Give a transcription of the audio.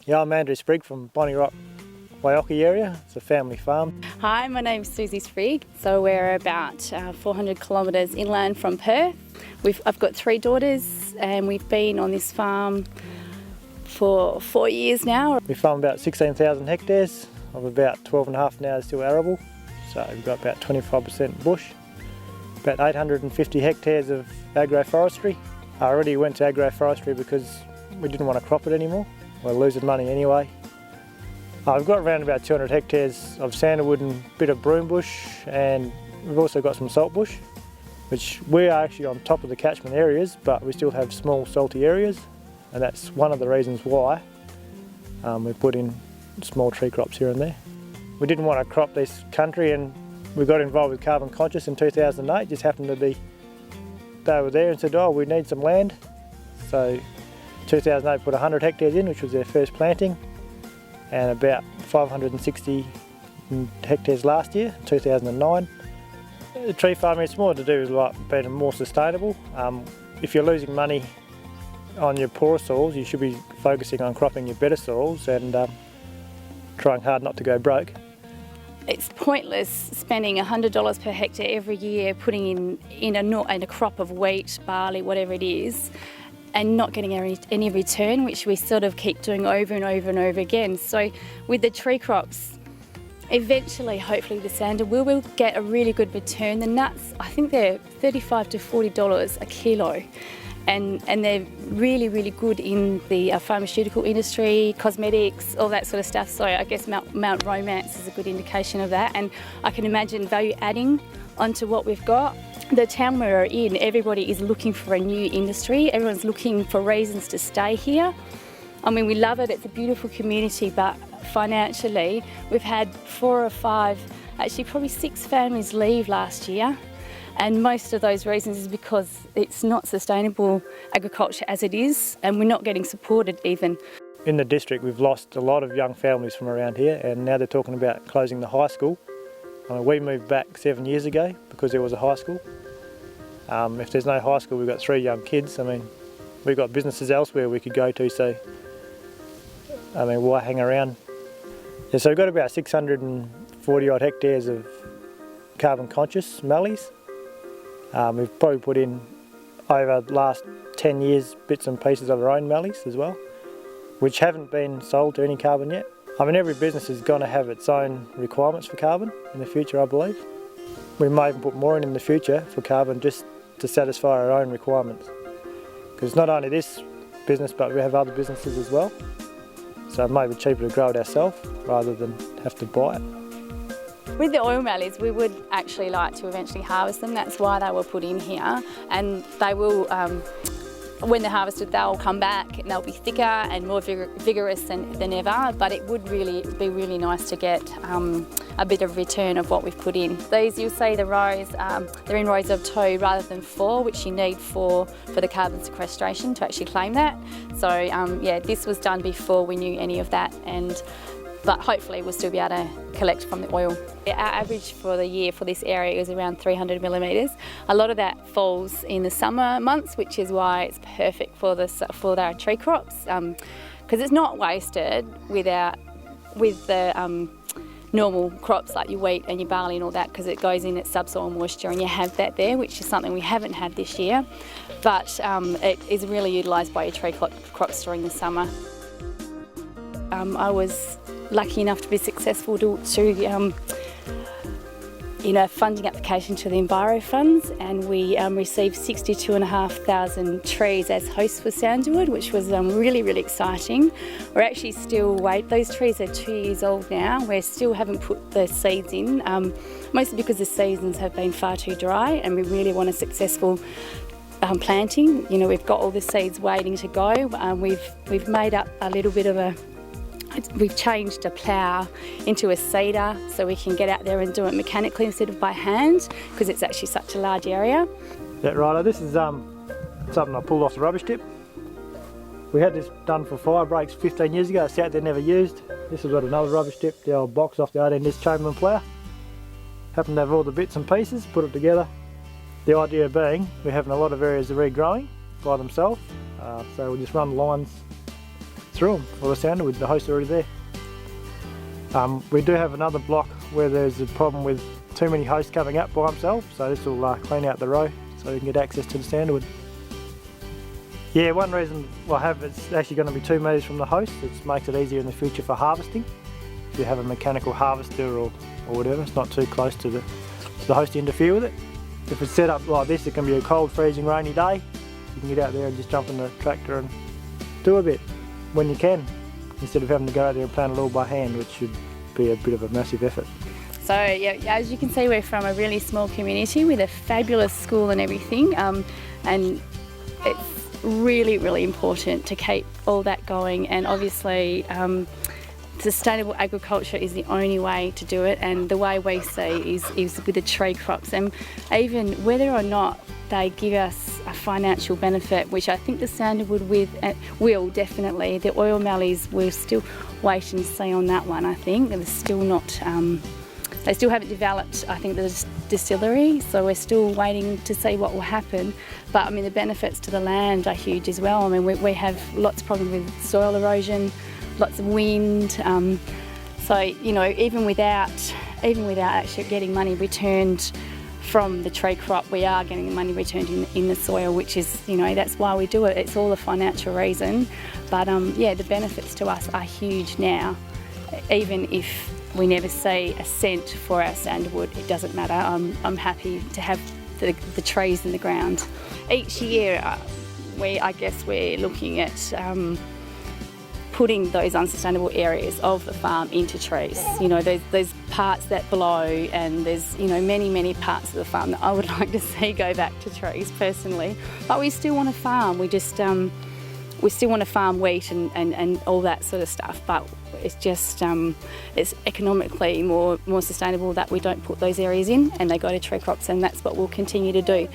Yeah, I'm Suzi Sprigg from Wialki area. It's a family farm. Hi, my name's Suzi Sprigg. So we're about 400 kilometres inland from Perth. I've got 3 daughters and we've been on this farm for 4 years now. We farm about 16,000 hectares, of about 12.5 now is still arable. So we've got about 25% bush, about 850 hectares of agroforestry. I already went to agroforestry because we didn't want to crop it anymore. We're losing money anyway. I've got around about 200 hectares of sandalwood and a bit of broom bush, and we've also got some salt bush, which we are actually on top of the catchment areas, but we still have small salty areas, and that's one of the reasons why we put in small tree crops here and there. We didn't want to crop this country, and we got involved with Carbon Conscious in 2008. Just happened to be, they were there and said, oh, we need some land. So 2008 put 100 hectares in, which was their first planting, and about 560 hectares last year, 2009. The tree farming, it's more to do with like being more sustainable. If you're losing money on your poorer soils, you should be focusing on cropping your better soils and trying hard not to go broke. It's pointless spending $100 per hectare every year putting in a crop of wheat, barley, whatever it is, and not getting any return, which we sort of keep doing over and over and over again. So with the tree crops, eventually, hopefully the sandalwood will get a really good return. The nuts, I think they're $35 to $40 a kilo. And they're really, really good in the pharmaceutical industry, cosmetics, all that sort of stuff. So I guess Mount Romance is a good indication of that. And I can imagine value adding onto what we've got. The town we're in, everybody is looking for a new industry. Everyone's looking for reasons to stay here. I mean, we love it. It's a beautiful community, but financially, we've had 4 or 5, actually probably 6 families leave last year. And most of those reasons is because it's not sustainable agriculture as it is, and we're not getting supported even. In the district, we've lost a lot of young families from around here, and now they're talking about closing the high school. We moved back 7 years ago because there was a high school. If there's no high school, we've got 3 young kids. I mean, we've got businesses elsewhere we could go to, so I mean, why hang around? Yeah, so we've got about 640 odd hectares of carbon conscious mallees. We've probably put in, over the last 10 years, bits and pieces of our own mallees as well, which haven't been sold to any carbon yet. I mean, every business is going to have its own requirements for carbon in the future, I believe. We may even put more in the future for carbon just to satisfy our own requirements. Because not only this business, but we have other businesses as well. So it may be cheaper to grow it ourselves rather than have to buy it. With the oil mallees, we would actually like to eventually harvest them. That's why they were put in here, and they will, when they're harvested, they'll come back and they'll be thicker and more vigorous than ever, but it would really be really nice to get a bit of return of what we've put in. These, you'll see the rows, they're in rows of 2 rather than 4, which you need for the carbon sequestration to actually claim that. So yeah, this was done before we knew any of that, but hopefully we'll still be able to collect from the oil. Our average for the year for this area is around 300 millimetres. A lot of that falls in the summer months, which is why it's perfect for our tree crops, because it's not wasted with the normal crops like your wheat and your barley and all that, because it goes in at subsoil moisture, and you have that there, which is something we haven't had this year, but it is really utilised by your tree crops during the summer. I was lucky enough to be successful to funding application to the Enviro funds, and we received 62,500 trees as hosts for sandalwood, which was really, really exciting. We're actually still those trees are 2 years old now. We still haven't put the seeds in, mostly because the seasons have been far too dry, and we really want a successful planting. You know, we've got all the seeds waiting to go. We've made up a little bit of we've changed a plough into a seeder so we can get out there and do it mechanically instead of by hand, because it's actually such a large area. Yeah, right, this is something I pulled off the rubbish tip. We had this done for fire breaks 15 years ago. It's out there, never used. This has got another rubbish tip, the old box off the 18-inch Chamberlain plough. Happened to have all the bits and pieces, put it together. The idea being, we're having a lot of areas regrowing by themselves, so we'll just run lines through them, or the sandalwood, the host already there. We do have another block where there's a problem with too many hosts coming up by themselves, so this will clean out the row so you can get access to the sandalwood. Yeah, one reason I have it's actually going to be 2 metres from the host. It makes it easier in the future for harvesting. If you have a mechanical harvester or whatever, it's not too close to the host to interfere with it. If it's set up like this, it can be a cold, freezing, rainy day. You can get out there and just jump in the tractor and do a bit when you can, instead of having to go out there and plant it all by hand, which should be a bit of a massive effort. So yeah, as you can see, we're from a really small community with a fabulous school and everything, and it's really, really important to keep all that going. And obviously sustainable agriculture is the only way to do it, and the way we see is with the tree crops, and even whether or not they give us a financial benefit, which I think the sandalwood will definitely. The oil mallees, we'll still wait and see on that one. I think they're still not, they still haven't developed, I think, the distillery, so we're still waiting to see what will happen. But I mean, the benefits to the land are huge as well. I mean, we have lots of problems with soil erosion, lots of wind. So you know, even without actually getting money returned from the tree crop, we are getting the money returned in the soil, which is, you know, that's why we do it. It's all a financial reason. But yeah, the benefits to us are huge now. Even if we never see a cent for our sandalwood, it doesn't matter. I'm happy to have the trees in the ground. Each year, I guess we're looking at putting those unsustainable areas of the farm into trees. You know, there's parts that blow, and there's, you know, many parts of the farm that I would like to see go back to trees personally. But we still want to farm. We still want to farm wheat and all that sort of stuff. But it's just it's economically more sustainable that we don't put those areas in and they go to tree crops, and that's what we'll continue to do.